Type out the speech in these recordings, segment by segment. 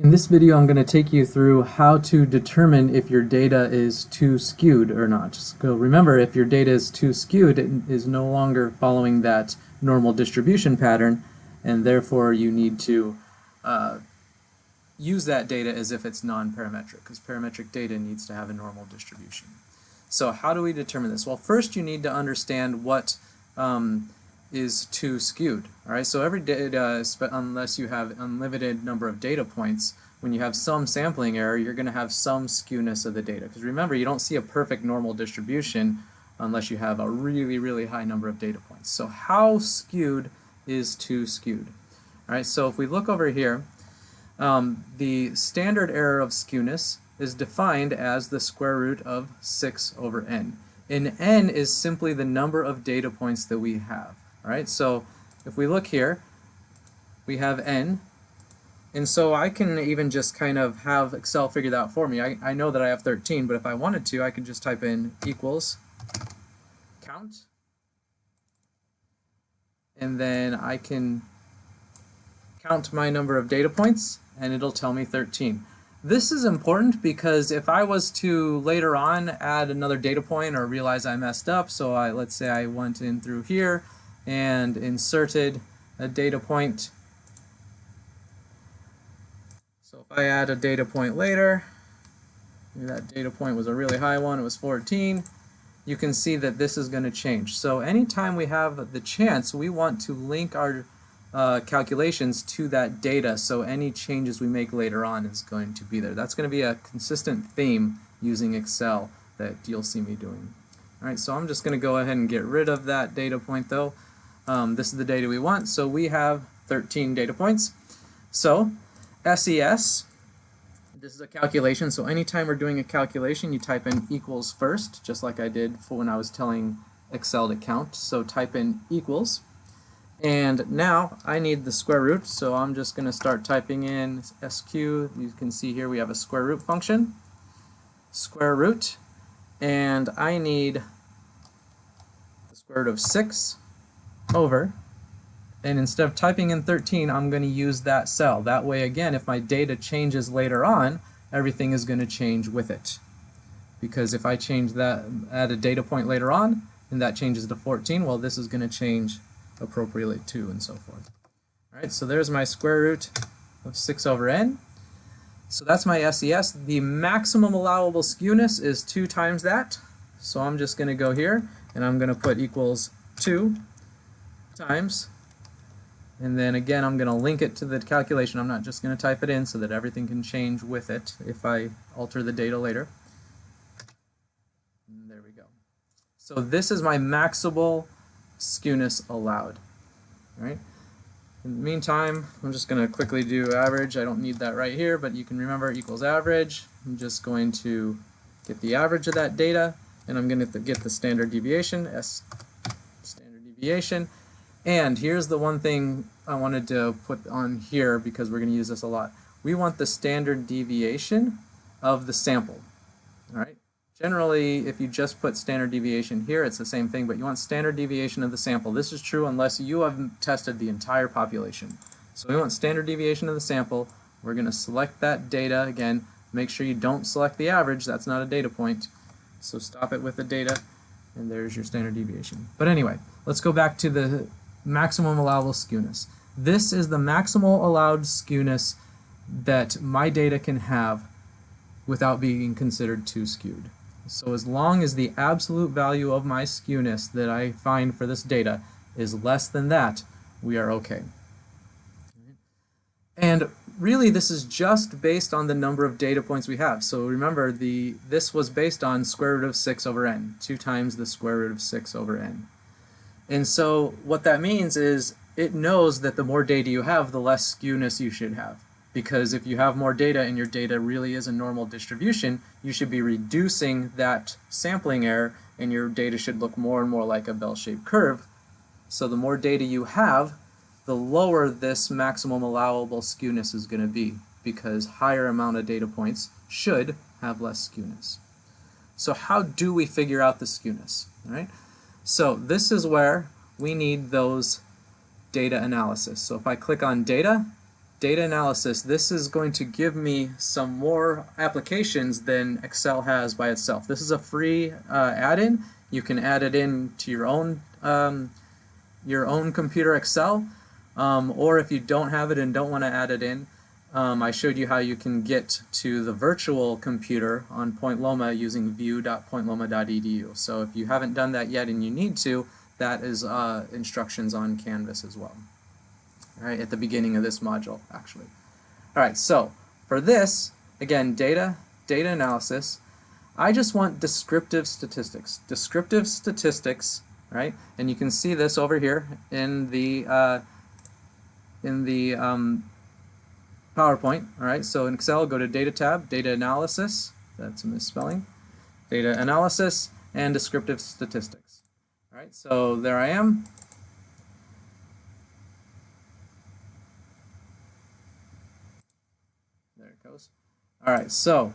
In this video, I'm going to take you through how to determine if your data is too skewed or not. So remember, if your data is too skewed, it is no longer following that normal distribution pattern, and therefore you need to use that data as if it's non-parametric, because parametric data needs to have a normal distribution. So how do we determine this? Well, first you need to understand what is too skewed. All right, so every data, unless you have unlimited number of data points, when you have some sampling error, you're going to have some skewness of the data. Because remember, you don't see a perfect normal distribution unless you have a really, really high number of data points. So how skewed is too skewed? All right, so if we look over here, the standard error of skewness is defined as the square root of 6 over n. And n is simply the number of data points that we have. All right, so if we look here, we have n, and so I can even just kind of have Excel figure that out for me. I know that I have 13, but if I wanted to, I could just type in equals count, and then I can count my number of data points, and it'll tell me 13. This is important because if I was to later on add another data point or realize I messed up, so let's say I went in through here and inserted a data point. So if I add a data point later, that data point was a really high one, it was 14, you can see that this is going to change. So anytime we have the chance, we want to link our calculations to that data, so any changes we make later on is going to be there. That's going to be a consistent theme using Excel that you'll see me doing. Alright, so I'm just going to go ahead and get rid of that data point though. This is the data we want, so we have 13 data points. So SES, this is a calculation, so anytime we're doing a calculation you type in equals first, just like I did for when I was telling Excel to count. So type in equals. And now I need the square root, so I'm just going to start typing in SQ. You can see here we have a square root function, square root, and I need the square root of 6 over, and instead of typing in 13, I'm going to use that cell. That way, again, if my data changes later on, everything is going to change with it. Because if I change that, add a data point later on, and that changes to 14, well, this is going to change appropriately too, and so forth. Alright, so there's my square root of 6 over n. So that's my SES. The maximum allowable skewness is 2 times that. So I'm just going to go here and I'm going to put equals 2 times, and then again I'm going to link it to the calculation. I'm not just going to type it in so that everything can change with it if I alter the data later. And there we go. So this is my maximal skewness allowed. All right. In the meantime, I'm just going to quickly do average. I don't need that right here, but you can remember equals average. I'm just going to get the average of that data, and I'm going to get the standard deviation, standard deviation. And here's the one thing I wanted to put on here because we're going to use this a lot. We want the standard deviation of the sample. All right. Generally, if you just put standard deviation here, it's the same thing, but you want standard deviation of the sample. This is true unless you have tested the entire population. So we want standard deviation of the sample. We're going to select that data. Again, make sure you don't select the average. That's not a data point. So stop it with the data, and there's your standard deviation. But anyway, let's go back to the maximum allowable skewness. This is the maximal allowed skewness that my data can have without being considered too skewed. So as long as the absolute value of my skewness that I find for this data is less than that, we are okay. And really this is just based on the number of data points we have. So remember, this was based on square root of 6 over n, 2 times the square root of 6 over n. And so what that means is it knows that the more data you have, the less skewness you should have. Because if you have more data and your data really is a normal distribution, you should be reducing that sampling error and your data should look more and more like a bell-shaped curve. So the more data you have, the lower this maximum allowable skewness is going to be, because higher amount of data points should have less skewness. So how do we figure out the skewness? All right? So this is where we need those data analysis. So if I click on data, data analysis, this is going to give me some more applications than Excel has by itself. This is a free add-in. You can add it in to your own computer Excel, or if you don't have it and don't want to add it in, I showed you how you can get to the virtual computer on Point Loma using view.pointloma.edu. So if you haven't done that yet and you need to, that is instructions on Canvas as well. All right, at the beginning of this module, actually. All right, so for this, again, data analysis, I just want descriptive statistics. Descriptive statistics, right? And you can see this over here in the PowerPoint. All right, so in Excel, go to Data tab, Data Analysis. That's a misspelling. Data Analysis and Descriptive Statistics. All right, so there I am. There it goes. All right, so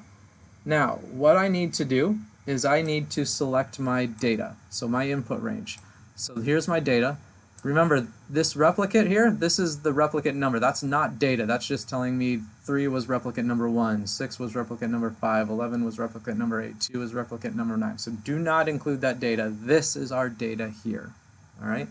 now what I need to do is I need to select my data, so my input range. So here's my data. Remember, this replicate here, this is the replicate number. That's not data. That's just telling me 3 was replicate number 1, 6 was replicate number 5, 11 was replicate number 8, 2 is replicate number 9. So do not include that data. This is our data here. All right?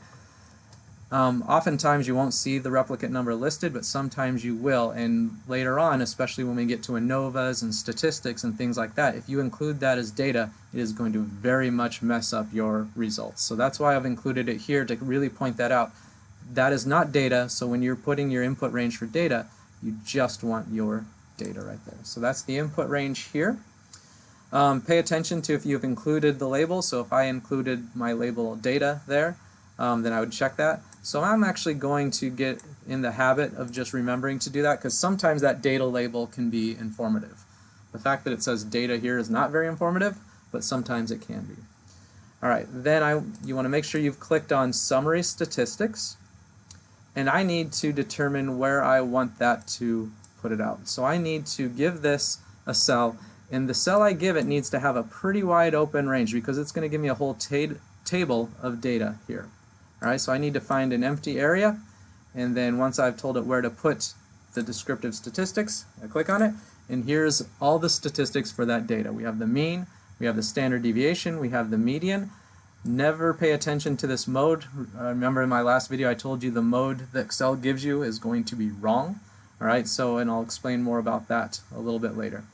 Oftentimes you won't see the replicate number listed, but sometimes you will, and later on, especially when we get to ANOVAs and statistics and things like that, if you include that as data, it is going to very much mess up your results. So that's why I've included it here to really point that out. That is not data, so when you're putting your input range for data, you just want your data right there. So that's the input range here. Pay attention to if you've included the label, so if I included my label data there, then I would check that. So I'm actually going to get in the habit of just remembering to do that, because sometimes that data label can be informative. The fact that it says data here is not very informative, but sometimes it can be. All right, then you want to make sure you've clicked on Summary Statistics, and I need to determine where I want that to put it out. So I need to give this a cell, and the cell I give it needs to have a pretty wide open range because it's going to give me a whole table of data here. All right, so I need to find an empty area, and then once I've told it where to put the descriptive statistics, I click on it, and here's all the statistics for that data. We have the mean, we have the standard deviation, we have the median. Never pay attention to this mode. Remember in my last video I told you the mode that Excel gives you is going to be wrong. All right, so, and I'll explain more about that a little bit later.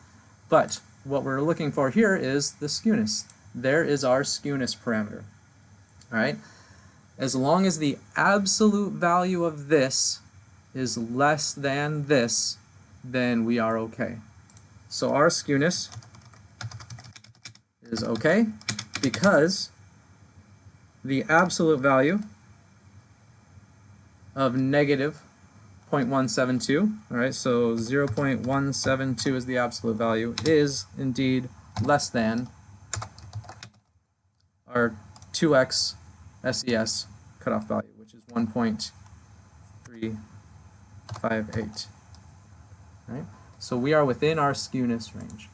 But what we're looking for here is the skewness. There is our skewness parameter. All right. As long as the absolute value of this is less than this, then we are okay. So our skewness is okay because the absolute value of negative 0.172, all right, so 0.172 is the absolute value, is indeed less than our 2x SES cutoff value, which is 1.358. Right? So we are within our skewness range.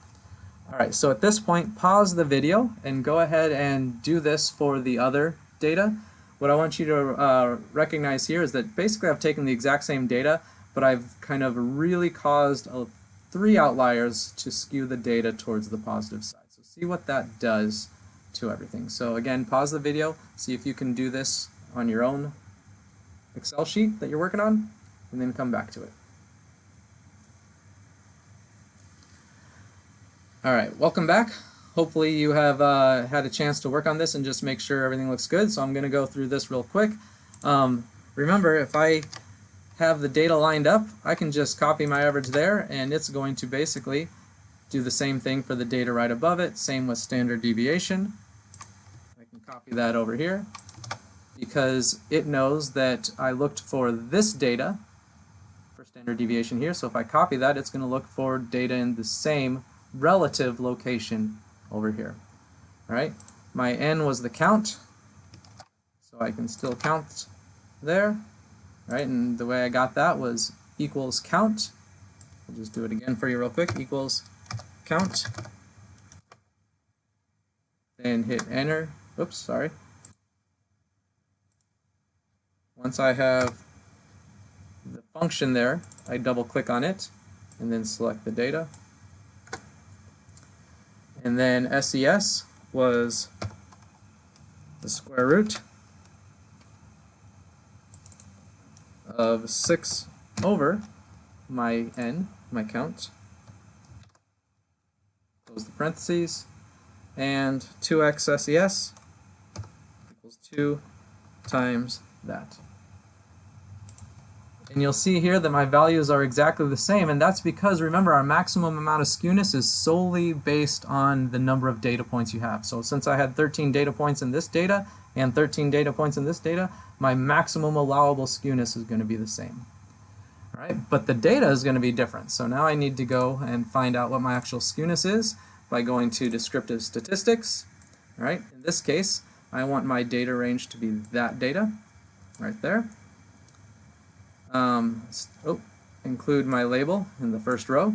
All right, so at this point, pause the video and go ahead and do this for the other data. What I want you to recognize here is that basically I've taken the exact same data, but I've kind of really caused 3 outliers to skew the data towards the positive side. So see what that does to everything. So again, pause the video, see if you can do this on your own Excel sheet that you're working on, and then come back to it. Alright, welcome back. Hopefully you have had a chance to work on this and just make sure everything looks good. So I'm going to go through this real quick. Remember, if I have the data lined up, I can just copy my average there, and it's going to basically do the same thing for the data right above it. Same with standard deviation. I can copy that over here because it knows that I looked for this data for standard deviation here. So if I copy that, it's going to look for data in the same relative location over here. All right, my n was the count, so I can still count there. All right, and the way I got that was equals count. I'll just do it again for you real quick. Equals count. Then hit enter. Oops, sorry. Once I have the function there, I double click on it and then select the data. And then SES was the square root of 6 over my n, my count, close the parentheses, and 2x SES equals 2 times that. And you'll see here that my values are exactly the same, and that's because, remember, our maximum amount of skewness is solely based on the number of data points you have. So since I had 13 data points in this data and 13 data points in this data, my maximum allowable skewness is going to be the same. All right, but the data is going to be different. So now I need to go and find out what my actual skewness is by going to descriptive statistics. All right, in this case, I want my data range to be that data right there. Include my label in the first row,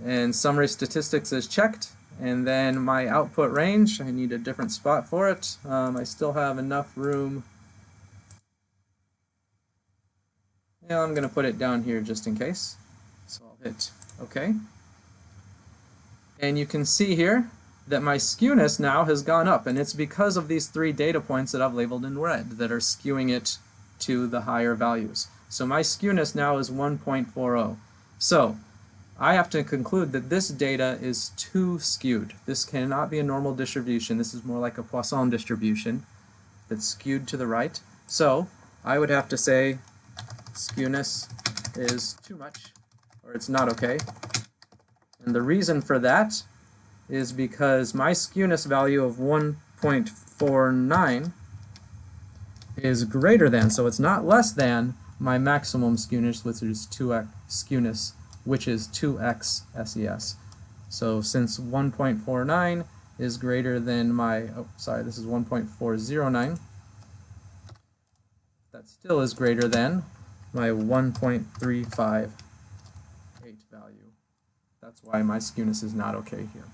and summary statistics is checked, and then my output range, I need a different spot for it. I still have enough room. Yeah, I'm going to put it down here just in case, so I'll hit OK. And you can see here that my skewness now has gone up, and it's because of these 3 data points that I've labeled in red that are skewing it to the higher values. So my skewness now is 1.40. So I have to conclude that this data is too skewed. This cannot be a normal distribution. This is more like a Poisson distribution that's skewed to the right. So I would have to say skewness is too much, or it's not okay. And the reason for that is because my skewness value of 1.49 is greater than, so it's not less than, my maximum skewness, which is 2x SES. So since 1.49 is greater than my, this is 1.409, that still is greater than my 1.358 value. That's why my skewness is not okay here.